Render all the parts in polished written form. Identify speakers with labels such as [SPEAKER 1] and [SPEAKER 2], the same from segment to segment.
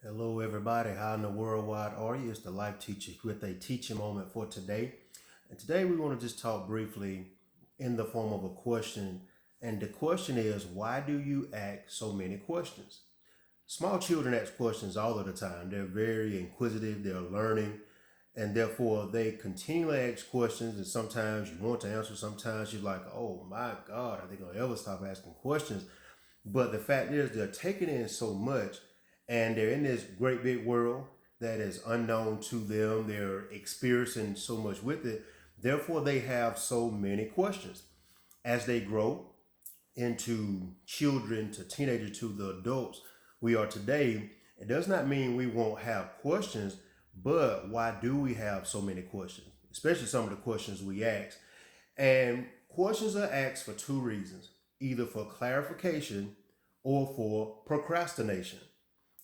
[SPEAKER 1] Hello, everybody. How in the world wide are you? It's the Life Teacher with a teaching moment for today. And today we want to just talk briefly in the form of a question. And the question is, why do you ask so many questions? Small children ask questions all of the time. They're very inquisitive, they're learning, and therefore they continually ask questions. And sometimes you want to answer, sometimes you're like, oh my God, are they going to ever stop asking questions? But the fact is, they're taking in so much and they're in this great big world that is unknown to them. They're experiencing so much with it. Therefore, they have so many questions. As they grow into children, to teenagers, to the adults we are today, it does not mean we won't have questions, but why do we have so many questions? Especially some of the questions we ask. And questions are asked for two reasons, either for clarification or for procrastination.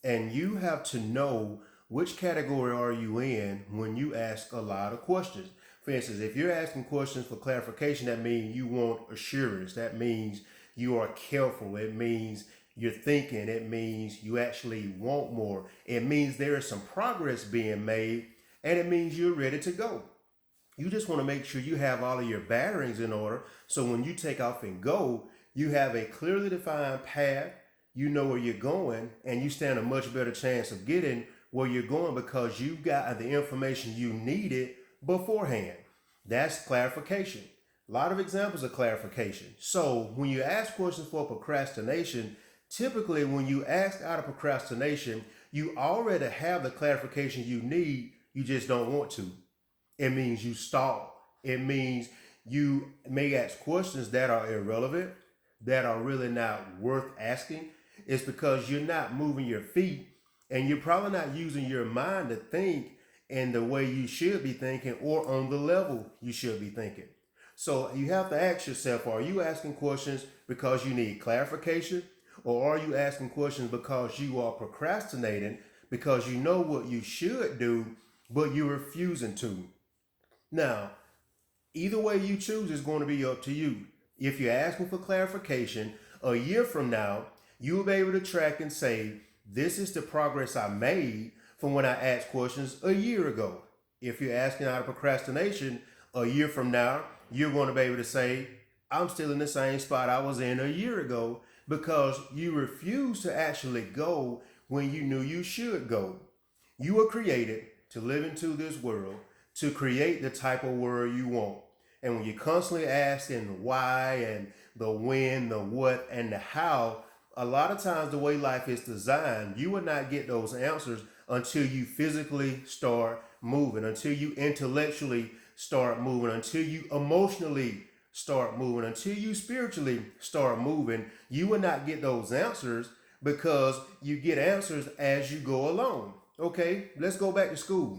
[SPEAKER 1] And you have to know which category are you in when you ask a lot of questions. For instance, if you're asking questions for clarification, that means you want assurance. That means you are careful. It means you're thinking. It means you actually want more. It means there is some progress being made, and it means you're ready to go. You just want to make sure you have all of your batterings in order. So when you take off and go, you have a clearly defined path. You know where you're going, and you stand a much better chance of getting where you're going because you got the information you needed beforehand. That's clarification. A lot of examples of clarification. So when you ask questions for procrastination, typically when you ask out of procrastination, you already have the clarification you need, you just don't want to. It means you stall. It means you may ask questions that are irrelevant, that are really not worth asking. It's because you're not moving your feet and you're probably not using your mind to think in the way you should be thinking or on the level you should be thinking. So you have to ask yourself, are you asking questions because you need clarification, or are you asking questions because you are procrastinating because you know what you should do, but you're refusing to? Now, either way you choose is going to be up to you. If you're asking for clarification, a year from now, you'll be able to track and say, this is the progress I made from when I asked questions a year ago. If you're asking out of procrastination, a year from now, you're going to be able to say, I'm still in the same spot I was in a year ago because you refused to actually go when you knew you should go. You were created to live into this world, to create the type of world you want. And when you're constantly asking why and the when, the what, and the how, a lot of times the way life is designed, you will not get those answers until you physically start moving, until you intellectually start moving, until you emotionally start moving, until you spiritually start moving. You will not get those answers because you get answers as you go along. Okay, let's go back to school.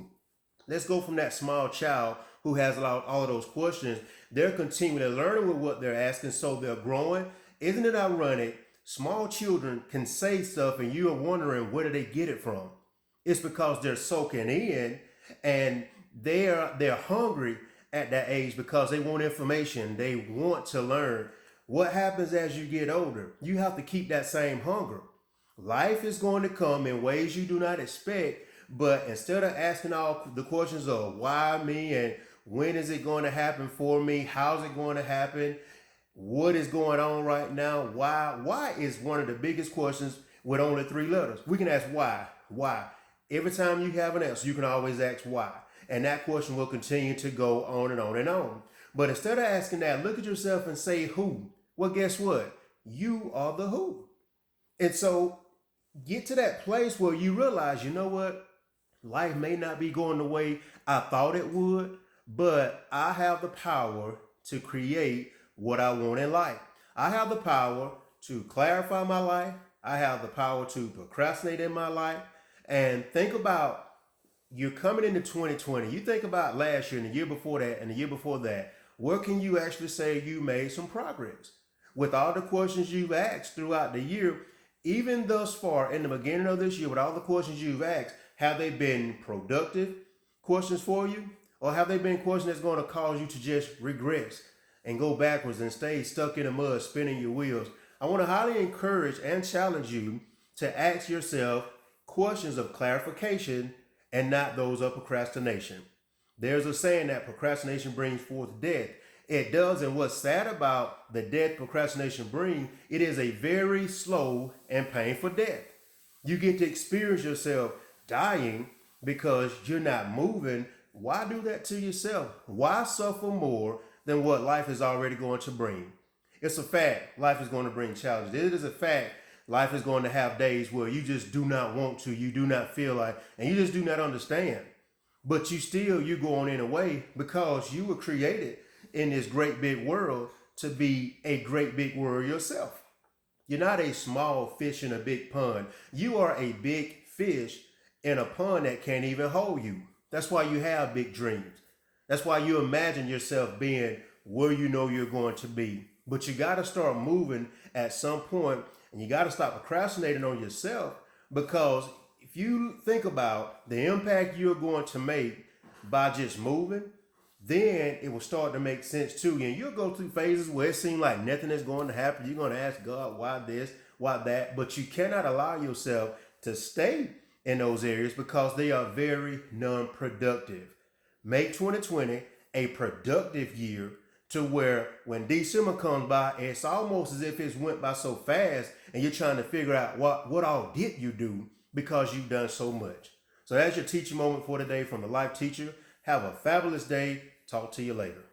[SPEAKER 1] Let's go from that small child who has all of those questions. They're continually learning with what they're asking, so they're growing. Isn't it ironic? Small children can say stuff and you're wondering where did they get it from? It's because they're soaking in and they're hungry at that age because they want information. They want to learn. What happens as you get older? You have to keep that same hunger. Life is going to come in ways you do not expect, but instead of asking all the questions of why me and when is it going to happen for me, how's it going to happen, what is going on right now, why is one of the biggest questions with only three letters. We can ask why. Every time you have an answer, you can always ask why. And that question will continue to go on and on and on. But instead of asking that, look at yourself and say who. Well, guess what? You are the who. And so get to that place where you realize, you know what? Life may not be going the way I thought it would, but I have the power to create what I want in life. I have the power to clarify my life. I have the power to procrastinate in my life. And think about, you're coming into 2020. You think about last year and the year before that and the year before that. Where can you actually say you made some progress? With all the questions you've asked throughout the year, even thus far in the beginning of this year, with all the questions you've asked, have they been productive questions for you? Or have they been questions that's going to cause you to just regress and go backwards and stay stuck in the mud, spinning your wheels? I want to highly encourage and challenge you to ask yourself questions of clarification and not those of procrastination. There's a saying that procrastination brings forth death. It does, and what's sad about the death procrastination brings, it is a very slow and painful death. You get to experience yourself dying because you're not moving. Why do that to yourself? Why suffer more than what life is already going to bring? It's a fact life is going to bring challenges. It is a fact life is going to have days where you just do not want to, you do not feel like, and you just do not understand. But you go on in a way because you were created in this great big world to be a great big world yourself. You're not a small fish in a big pond. You are a big fish in a pond that can't even hold you. That's why you have big dreams. That's why you imagine yourself being where you know you're going to be. But you got to start moving at some point, and you got to stop procrastinating on yourself, because if you think about the impact you're going to make by just moving, then it will start to make sense to you. And you'll go through phases where it seems like nothing is going to happen. You're going to ask God, why this, why that? But you cannot allow yourself to stay in those areas because they are very non-productive. Make 2020 a productive year, to where when December comes by, it's almost as if it's went by so fast and you're trying to figure out what all did you do because you've done so much. So that's your teaching moment for today from the Life Teacher. Have a fabulous day. Talk to you later.